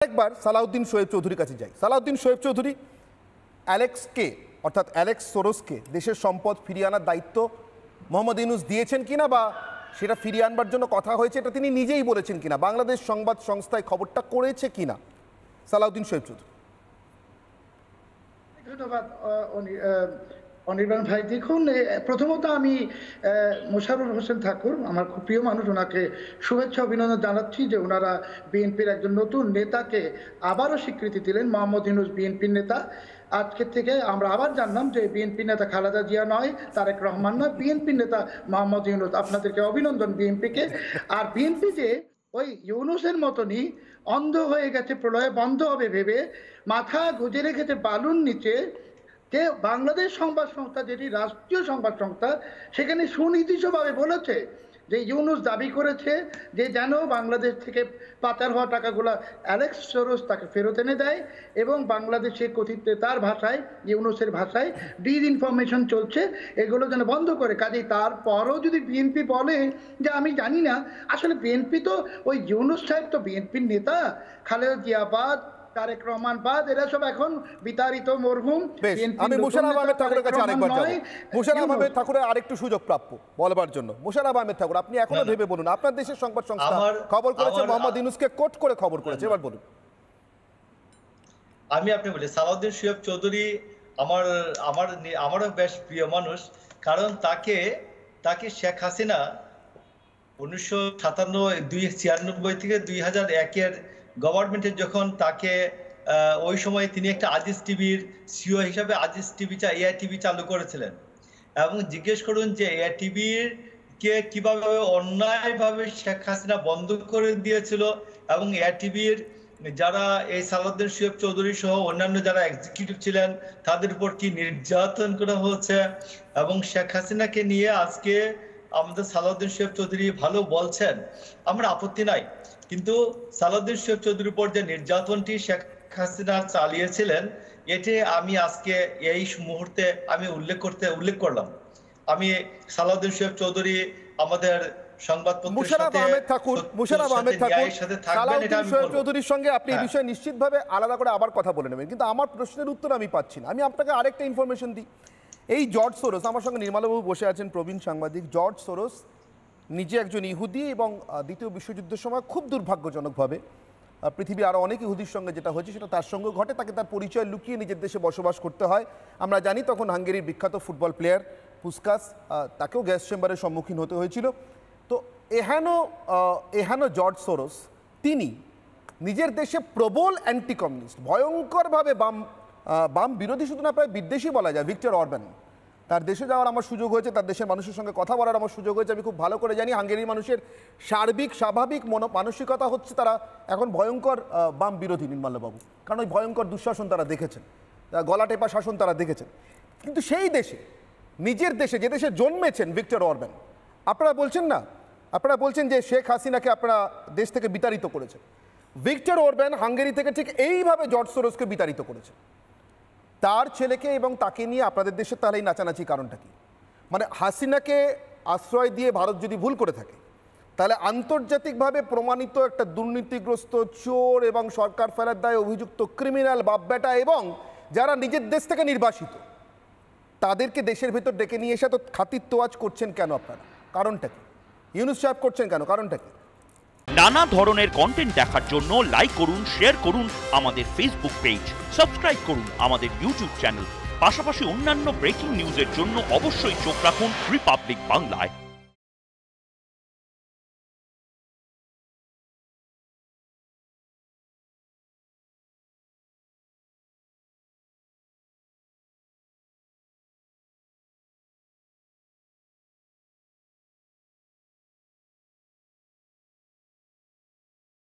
একবার সালাউদ্দিন শোয়েব চৌধুরীর কাছে যাই। সালাউদ্দিন শোয়েব চৌধুরী অ্যালেক্সকে অর্থাৎ অ্যালেক্স সোরসকে দেশের সম্পদ ফিরিয়ে আনার দায়িত্ব মোহাম্মদ ইউনূস দিয়েছেন কিনা বা সেটা ফিরিয়ে আনবার জন্য কথা হয়েছে এটা তিনি নিজেই বলেছেন কিনা, বাংলাদেশ সংবাদ সংস্থায় খবরটা করেছে কিনা সালাউদ্দিন শোয়েব চৌধুরী? ধন্যবাদ অনির্বাণ ভাই। দেখুন, প্রথমত আমি মোশাররফ হোসেন ঠাকুর আমার খুব প্রিয় মানুষ, ওনাকে শুভেচ্ছা অভিনন্দন জানাচ্ছি যে ওনারা বিএনপির একজন নতুন নেতাকে আবারও স্বীকৃতি দিলেন। মোহাম্মদ ইউনূস বিএনপির নেতা। আজকের থেকে আমরা আবার জানলাম যে বিএনপির নেতা খালেদা জিয়া নয়, তারেক রহমান নয়, বিএনপির নেতা মোহাম্মদ ইউনূস। আপনাদেরকে অভিনন্দন বিএনপিকে। আর বিএনপি যে ওই ইউনূসের মতনই অন্ধ হয়ে গেছে, প্রলয়ে বন্ধ হবে ভেবে মাথা গুজে রেখেছে বালুর নিচে, যে বাংলাদেশ সংবাদ সংস্থা যেটি রাষ্ট্রীয় সংবাদ সংস্থা সেখানে সুনির্দিষ্টভাবে বলেছে যে ইউনূস দাবি করেছে যে যেন বাংলাদেশ থেকে পাচার হওয়া টাকাগুলো অ্যালেক্স সোরস তাকে ফেরত এনে দেয় এবং বাংলাদেশে কথিত তার ভাষায়, ইউনূসের ভাষায় ডিসইনফরমেশন চলছে, এগুলো যেন বন্ধ করে। কাজেই তারপরও যদি বিএনপি বলে যে আমি জানি না, আসলে বিএনপি তো ওই ইউনূস সাহেব তো বিএনপির নেতা, খালেদা জিয়া বাদ, তারেক রহমান বাদ, এরা সব এখন বিতাড়িত মরহুম। আমি মোশাররফ আহমেদ ঠাকুরের কাছে আরেকবার যাব। মোশাররফ আহমেদ ঠাকুরের আরেকটু সুযোগ প্রাপ্য বলবার জন্য। মোশাররফ আহমেদ ঠাকুর, আপনি এখনো ভেবে বলুন, আপনার দেশের সংবাদ সংস্থা খবর করেছে মোহাম্মদ ইউনূসকে কোট করে খবর করেছে, এবার বলুন। আমি আপনি বলি সালাউদ্দিন শোয়েব চৌধুরী আমারও বেশ প্রিয় মানুষ, কারণ তাকে শেখ হাসিনা 1996 থেকে 2001 গভর্নমেন্টের যখন তাকে ওই সময় তিনি একটা আজিজ টিভির সিও হিসাবে আজিজ টিভি এআই টিভি চালু করেছিলেন এবং জিজ্ঞেস করুন যে এআই টিভির কে কিভাবে অন্যায়ভাবে শেখ হাসিনা বন্ধ করে দিয়েছিল এবং এআই টিভির যারা এই সালাউদ্দিন শোয়েব চৌধুরী সহ অন্যান্য যারা এক্সিকিউটিভ ছিলেন তাদের উপর কি নির্যাতন করা হচ্ছে। এবং শেখ হাসিনাকে নিয়ে আজকে আমাদের সালাউদ্দিন শোয়েব চৌধুরী ভালো বলছেন, আমরা আপত্তি নাই, কিন্তু সালাউদ্দিন শোয়েব চৌধুরীর উপর যে নির্যাতনটি শেখ হাসিনা চালিয়েছিলেন এটি আমি আজকে এই মুহূর্তে আমি উল্লেখ করলাম। আমি সালাউদ্দিন শোয়েব চৌধুরী আমাদের চৌধুরীর সঙ্গে আপনি এই বিষয়ে নিশ্চিতভাবে আলাদা করে আবার কথা বলে নেবেন, কিন্তু আমার প্রশ্নের উত্তর আমি পাচ্ছি না। আমি আপনাকে আরেকটা ইনফরমেশন দিই। এই জর্জ সোরস, আমার সঙ্গে নির্মলাবাবু বসে আছেন, প্রবীণ সাংবাদিক। জর্জ সোরস নিজে একজন ইহুদি এবং দ্বিতীয় বিশ্বযুদ্ধের সময় খুব দুর্ভাগ্যজনকভাবে পৃথিবী আরও অনেক ইহুদির সঙ্গে যেটা হয়েছে সেটা তার সঙ্গে ঘটে, তাকে তার পরিচয় লুকিয়ে নিজের দেশে বসবাস করতে হয়। আমরা জানি তখন হাঙ্গেরির বিখ্যাত ফুটবল প্লেয়ার পুস্কাস, তাকেও গ্যাস চেম্বারের সম্মুখীন হতে হয়েছিল। তো এহানো জর্জ সোরস তিনি নিজের দেশে প্রবল অ্যান্টি কমিউনিস্ট, ভয়ঙ্করভাবে বাম বিরোধী, শুধু না প্রায় বিদ্বেষী বলা যায়, ভিক্টর অরবান। তার দেশে যাওয়ার আমার সুযোগ হয়েছে, তার দেশের মানুষের সঙ্গে কথা বলার আমার সুযোগ হয়েছে। আমি খুব ভালো করে জানি হাঙ্গেরির মানুষের সার্বিক স্বাভাবিক মানসিকতা হচ্ছে তারা এখন ভয়ঙ্কর বাম বিরোধী, নির্মলবাবু, কারণ ওই ভয়ঙ্কর দুঃশাসন তারা দেখেছেন, গলা টেপা শাসন তারা দেখেছেন। কিন্তু সেই দেশে, নিজের দেশে, যে দেশে জন্মেছেন ভিক্টর অরবান, আপনারা বলছেন না, আপনারা বলছেন যে শেখ হাসিনাকে আপনারা দেশ থেকে বিতাড়িত করেছেন। ভিক্টর অরবান হাঙ্গেরি থেকে ঠিক এইভাবে জর্জ সোরসকে বিতাড়িত করেছে। তার ছেলেকে এবং তাকে নিয়ে আপনাদের দেশে তাহলে এই নাচানাচি কারণটা কি? মানে হাসিনাকে আশ্রয় দিয়ে ভারত যদি ভুল করে থাকে, তাহলে আন্তর্জাতিকভাবে প্রমাণিত একটা দুর্নীতিগ্রস্ত চোর এবং সরকার ফেলার দায়ে অভিযুক্ত ক্রিমিনাল বাপ বেটা এবং যারা নিজের দেশ থেকে নির্বাসিত, তাদেরকে দেশের ভেতর ডেকে নিয়ে এসে তো খাতির তোয়াজ করছেন কেন আপনারা? কারণটা কি? ইউনূস সাহেব করছেন কেন? কারণটা কি? নানা ধরনের কন্টেন্ট দেখার জন্য লাইক করুন, শেয়ার করুন আমাদের ফেসবুক পেজ, সাবস্ক্রাইব করুন আমাদের ইউটিউব চ্যানেল। পাশাপাশি অন্যান্য ব্রেকিং নিউজের জন্য অবশ্যই চোখ রাখুন রিপাবলিক বাংলায়।